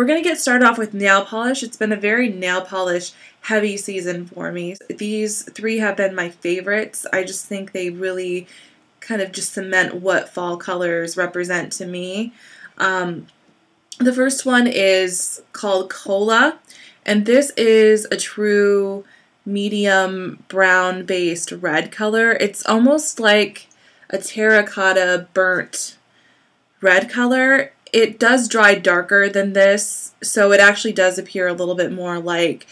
going to get started off with nail polish. It's been a very nail polish heavy season for me. These three have been my favorites. I just think they really kind of just cement what fall colors represent to me. The first one is called Cola, and this is a true medium brown based red color. It's almost like a terracotta burnt red color. It does dry darker than this, so it actually does appear a little bit more like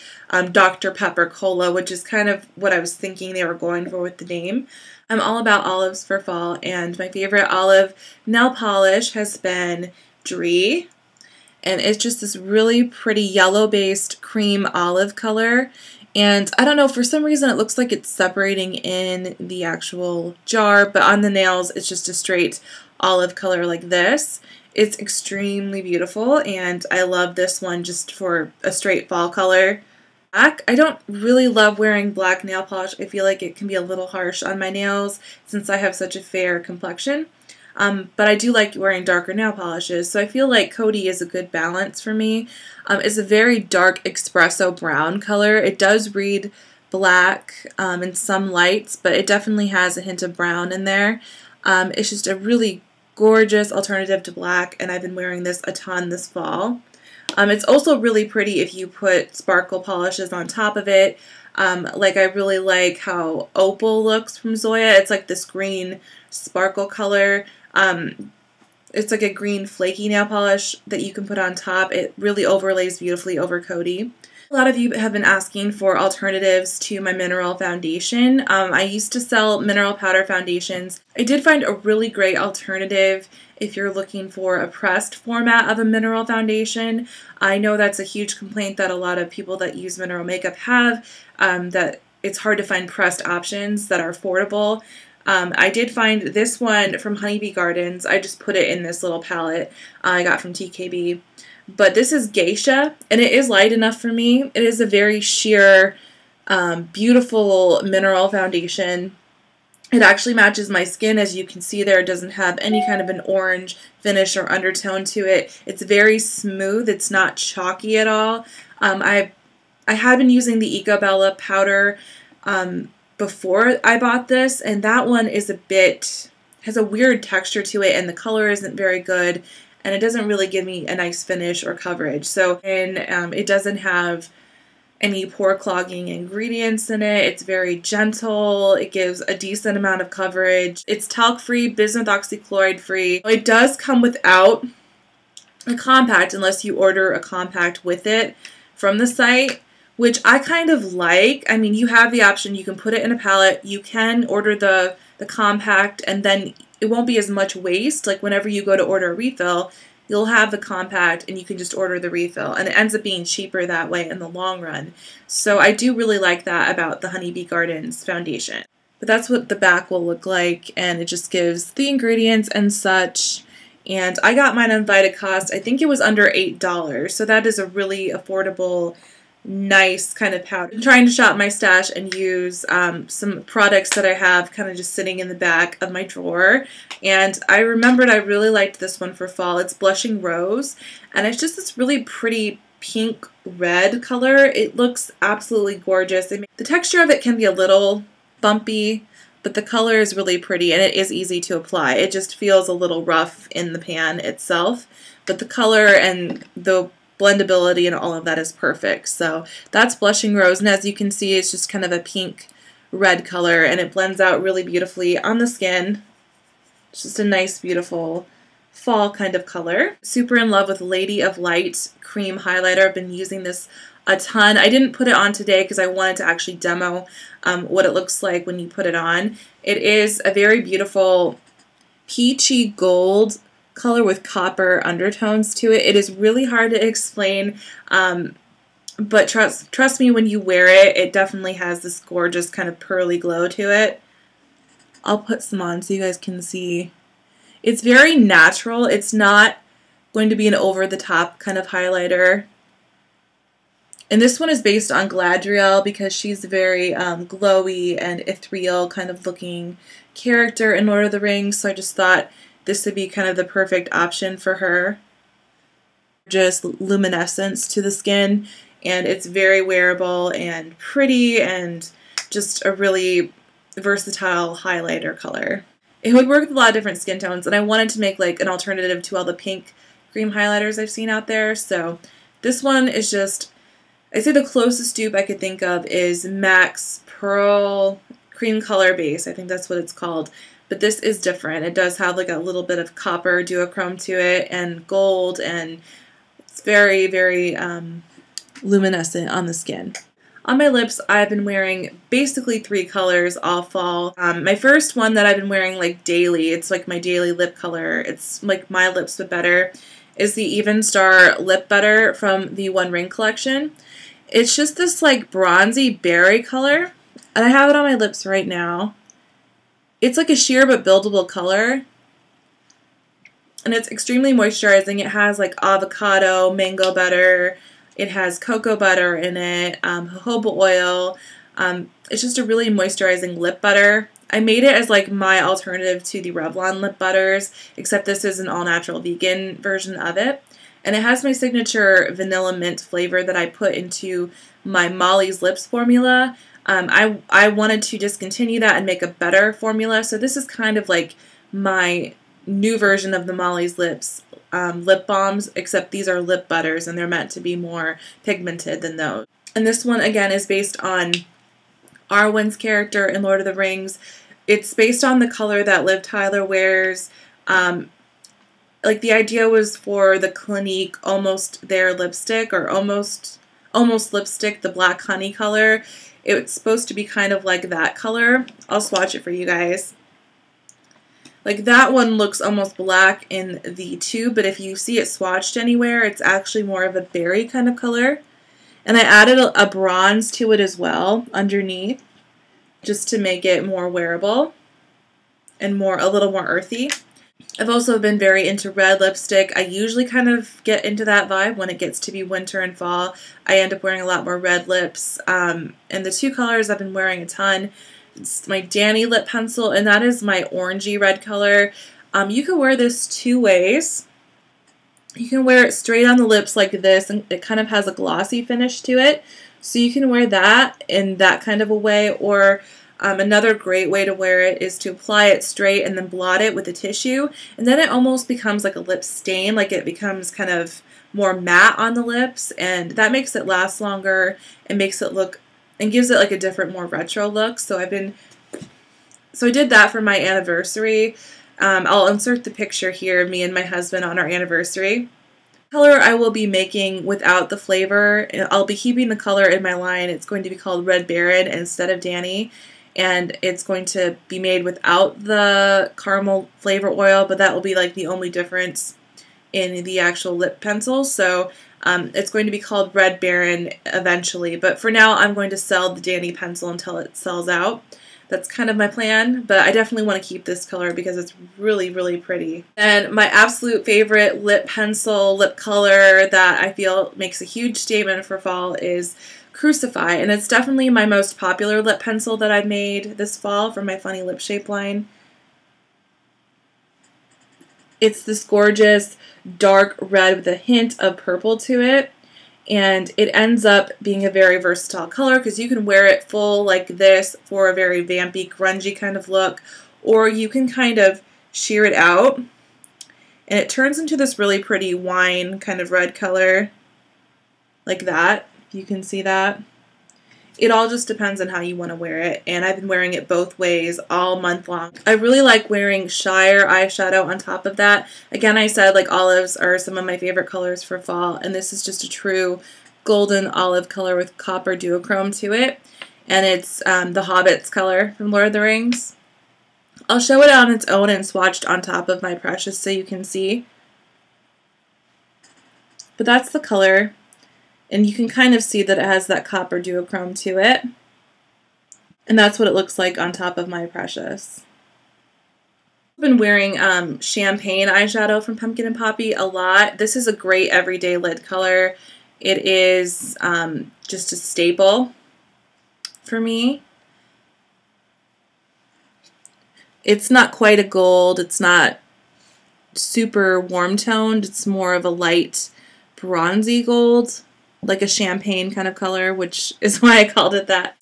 Dr. Pepper Cola, which is kind of what I was thinking they were going for with the name. I'm all about olives for fall, and my favorite olive nail polish has been Dree, and it's just this really pretty yellow-based cream olive color. And I don't know, for some reason it looks like it's separating in the actual jar, but on the nails it's just a straight olive color like this. It's extremely beautiful, and I love this one just for a straight fall color. Black. I don't really love wearing black nail polish. I feel like it can be a little harsh on my nails since I have such a fair complexion. But I do like wearing darker nail polishes, so I feel like Codie is a good balance for me. It's a very dark espresso brown color. It does read black in some lights, but it definitely has a hint of brown in there. It's just a really gorgeous alternative to black, and I've been wearing this a ton this fall. It's also really pretty if you put sparkle polishes on top of it. Like I really like how Opal looks from Zoya. It's like this green sparkle color. It's like a green flaky nail polish that you can put on top. It really overlays beautifully over Codie. A lot of you have been asking for alternatives to my mineral foundation. I used to sell mineral powder foundations. I did find a really great alternative if you're looking for a pressed format of a mineral foundation. I know that's a huge complaint that a lot of people that use mineral makeup have, that it's hard to find pressed options that are affordable. I did find this one from Honeybee Gardens. I just put it in this little palette I got from TKB. But this is Geisha, and it is light enough for me. It is a very sheer, beautiful mineral foundation. It actually matches my skin. As you can see there, it doesn't have any kind of an orange finish or undertone to it. It's very smooth. It's not chalky at all. I had been using the Ecobella powder before I bought this, and that one is has a weird texture to it, and the color isn't very good. And it doesn't really give me a nice finish or coverage. So, and it doesn't have any pore clogging ingredients in it. It's very gentle. It gives a decent amount of coverage. It's talc-free, bismuth oxychloride-free. It does come without a compact unless you order a compact with it from the site, which I kind of like. I mean, you have the option. You can put it in a palette. You can order the compact, and then it won't be as much waste. Like whenever you go to order a refill, you'll have the compact and you can just order the refill, and it ends up being cheaper that way in the long run. So I do really like that about the Honeybee Gardens foundation. But that's what the back will look like, and it just gives the ingredients and such. And I got mine on Vitacost. I think it was under $8, so that is a really affordable, nice kind of powder. I'm trying to shop my stash and use some products that I have kind of just sitting in the back of my drawer, and I remembered I really liked this one for fall. It's Blushing Rose, and it's just this really pretty pink red color. It looks absolutely gorgeous. The texture of it can be a little bumpy, but the color is really pretty, and it is easy to apply. It just feels a little rough in the pan itself, but the color and the blendability and all of that is perfect. So that's Blushing Rose, and as you can see, it's just kind of a pink red color, and it blends out really beautifully on the skin. It's just a nice, beautiful fall kind of color. Super in love with Lady of Light cream highlighter. I've been using this a ton. I didn't put it on today because I wanted to actually demo what it looks like when you put it on. It is a very beautiful peachy gold color with copper undertones to it. It is really hard to explain, but trust me, when you wear it, it definitely has this gorgeous kind of pearly glow to it. I'll put some on so you guys can see. It's very natural. It's not going to be an over-the-top kind of highlighter. And this one is based on Galadriel because she's a very glowy and ethereal kind of looking character in Lord of the Rings, so I just thought this would be kind of the perfect option for her. just luminescence to the skin, and it's very wearable and pretty and just a really versatile highlighter color. It would work with a lot of different skin tones, and I wanted to make like an alternative to all the pink cream highlighters I've seen out there. So this one is just, I'd say the closest dupe I could think of is MAC's Pearl Cream Color Base. I think that's what it's called. But this is different. It does have like a little bit of copper duochrome to it and gold, and it's very, very luminescent on the skin. On my lips, I've been wearing basically 3 colors all fall. My first one that I've been wearing like daily, it's like my daily lip color, it's like my lips but better, is the Evenstar Lip Butter from the One Ring collection. It's just this like bronzy berry color, and I have it on my lips right now. It's like a sheer but buildable color, and it's extremely moisturizing. It has like avocado, mango butter, it has cocoa butter in it, jojoba oil. It's just a really moisturizing lip butter. I made it as like my alternative to the Revlon lip butters, except this is an all-natural vegan version of it. And it has my signature vanilla mint flavor that I put into my Molly's Lips formula. I wanted to discontinue that and make a better formula, so this is kind of like my new version of the Molly's Lips lip balms, except these are lip butters and they're meant to be more pigmented than those. And this one again is based on Arwen's character in Lord of the Rings. It's based on the color that Liv Tyler wears. Like the idea was for the Clinique Almost There lipstick, or almost lipstick, the black honey color. It's supposed to be kind of like that color. I'll swatch it for you guys. Like that one looks almost black in the tube, but if you see it swatched anywhere, it's actually more of a berry kind of color. And I added a bronze to it as well underneath, just to make it more wearable and a little more earthy. I've also been very into red lipstick. I usually kind of get into that vibe when it gets to be winter and fall. I end up wearing a lot more red lips. And the 2 colors I've been wearing a ton, it's my Dani Lip Pencil, and that is my orangey red color. You can wear this 2 ways. You can wear it straight on the lips like this, and it kind of has a glossy finish to it. So you can wear that in that kind of a way, or another great way to wear it is to apply it straight and then blot it with a tissue, and then it almost becomes like a lip stain, like it becomes kind of more matte on the lips, and that makes it last longer and makes it look and gives it like a different, more retro look. So I did that for my anniversary. I'll insert the picture here of me and my husband on our anniversary. The color I will be making without the flavor, I'll be keeping the color in my line. It's going to be called Red Baron instead of Dani, and it's going to be made without the caramel flavor oil, but that will be like the only difference in the actual lip pencil. So it's going to be called Red Baron eventually, but for now I'm going to sell the Dani pencil until it sells out. That's kind of my plan, but I definitely want to keep this color because it's really, really pretty. And my absolute favorite lip pencil, lip color that I feel makes a huge statement for fall is Crucify, and it's definitely my most popular lip pencil that I've made this fall from my Funny Lip Shape line. It's this gorgeous dark red with a hint of purple to it, and it ends up being a very versatile color because you can wear it full like this for a very vampy, grungy kind of look, or you can kind of sheer it out and it turns into this really pretty wine kind of red color like that. You can see that. It all just depends on how you want to wear it, and I've been wearing it both ways all month long. I really like wearing Shire eyeshadow on top of that. Again, I said like olives are some of my favorite colors for fall, and this is just a true golden olive color with copper duochrome to it, and it's the Hobbit's color from Lord of the Rings. I'll show it on its own and swatched on top of my Precious so you can see. But that's the color. And you can kind of see that it has that copper duochrome to it. And that's what it looks like on top of my Precious. I've been wearing champagne eyeshadow from Pumpkin and Poppy a lot. This is a great everyday lid color. It is just a staple for me. It's not quite a gold. It's not super warm toned. It's more of a light bronzy gold, like a champagne kind of color, which is why I called it that.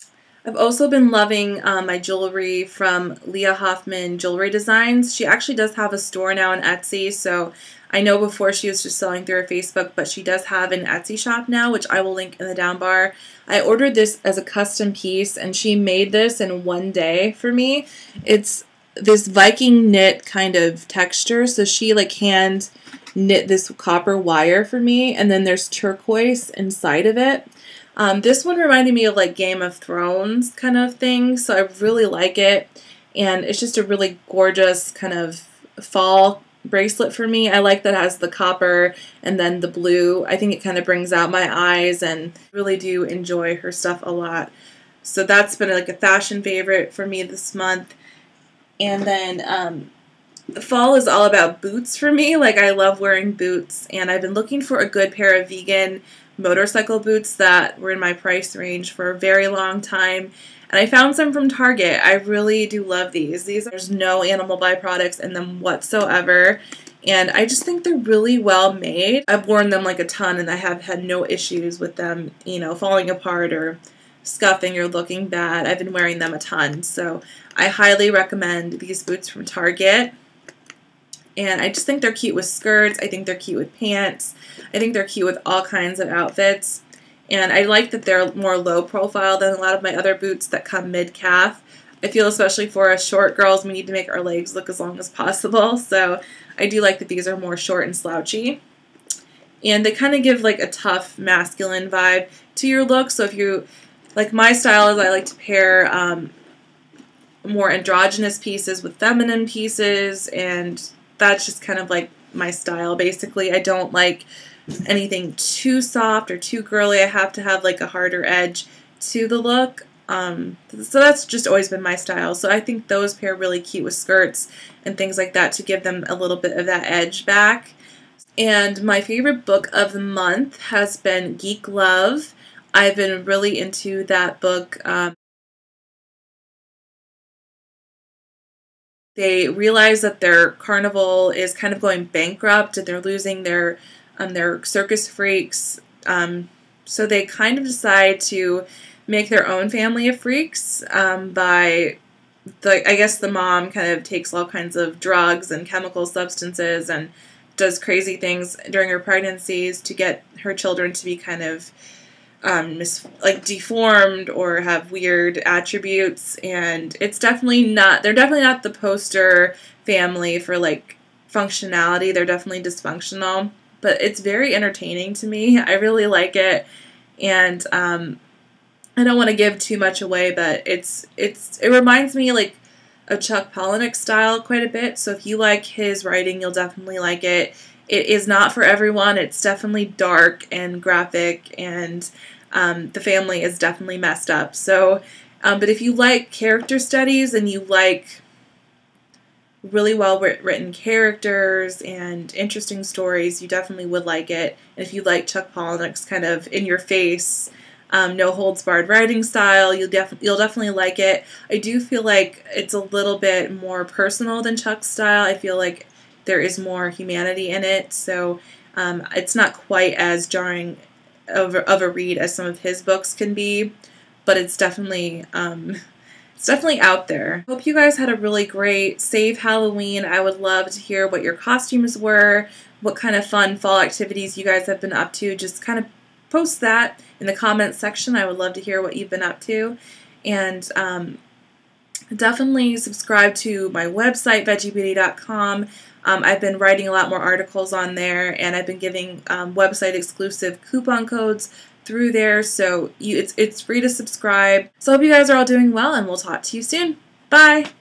I've also been loving my jewelry from Leah Hoffman Jewelry Designs. She actually does have a store now on Etsy, so I know before she was just selling through her Facebook, but she does have an Etsy shop now, which I will link in the down bar. I ordered this as a custom piece, and she made this in one day for me. It's this Viking knit kind of texture, so she like hand knit this copper wire for me, and then there's turquoise inside of it. This one reminded me of like Game of Thrones kind of thing, so I really like it, and it's just a really gorgeous kind of fall bracelet for me. I like that it has the copper and then the blue. I think it kind of brings out my eyes, and really do enjoy her stuff a lot. So that's been like a fashion favorite for me this month. And then the fall is all about boots for me. Like, I love wearing boots, and I've been looking for a good pair of vegan motorcycle boots that were in my price range for a very long time, and I found some from Target. I really do love these. There's no animal byproducts in them whatsoever, and I just think they're really well made. I've worn them like a ton, and I have had no issues with them, you know, falling apart or scuffing or looking bad. I've been wearing them a ton, so I highly recommend these boots from Target. And I just think they're cute with skirts. I think they're cute with pants. I think they're cute with all kinds of outfits. And I like that they're more low profile than a lot of my other boots that come mid-calf. I feel especially for us short girls, we need to make our legs look as long as possible. So I do like that these are more short and slouchy. And they kind of give like a tough masculine vibe to your look. So if you, like my style is I like to pair more androgynous pieces with feminine pieces, and that's just kind of like my style, basically. I don't like anything too soft or too girly. I have to have like a harder edge to the look. So that's just always been my style. So I think those pair really cute with skirts and things like that to give them a little bit of that edge back. And my favorite book of the month has been Geek Love. I've been really into that book. They realize that their carnival is kind of going bankrupt, and they're losing their circus freaks. So they kind of decide to make their own family of freaks I guess the mom kind of takes all kinds of drugs and chemical substances and does crazy things during her pregnancies to get her children to be kind of deformed or have weird attributes, and they're definitely not the poster family for like functionality. They're definitely dysfunctional, but it's very entertaining to me. I really like it, and I don't want to give too much away, but it reminds me like of Chuck Palahniuk's style quite a bit. So if you like his writing, you'll definitely like it. It is not for everyone. It's definitely dark and graphic, and the family is definitely messed up. So, but if you like character studies and you like really well written characters and interesting stories, you definitely would like it. And if you like Chuck Palahniuk's kind of in-your-face, no holds barred writing style, you'll definitely like it. I do feel like it's a little bit more personal than Chuck's style. I feel like there is more humanity in it, so it's not quite as jarring of a read as some of his books can be, but it's definitely out there. Hope you guys had a really great, safe Halloween. I would love to hear what your costumes were, what kind of fun fall activities you guys have been up to. Just kind of post that in the comments section. I would love to hear what you've been up to. And definitely subscribe to my website, veggiebeauty.com. I've been writing a lot more articles on there, and I've been giving website exclusive coupon codes through there, so it's free to subscribe. So I hope you guys are all doing well, and we'll talk to you soon. Bye!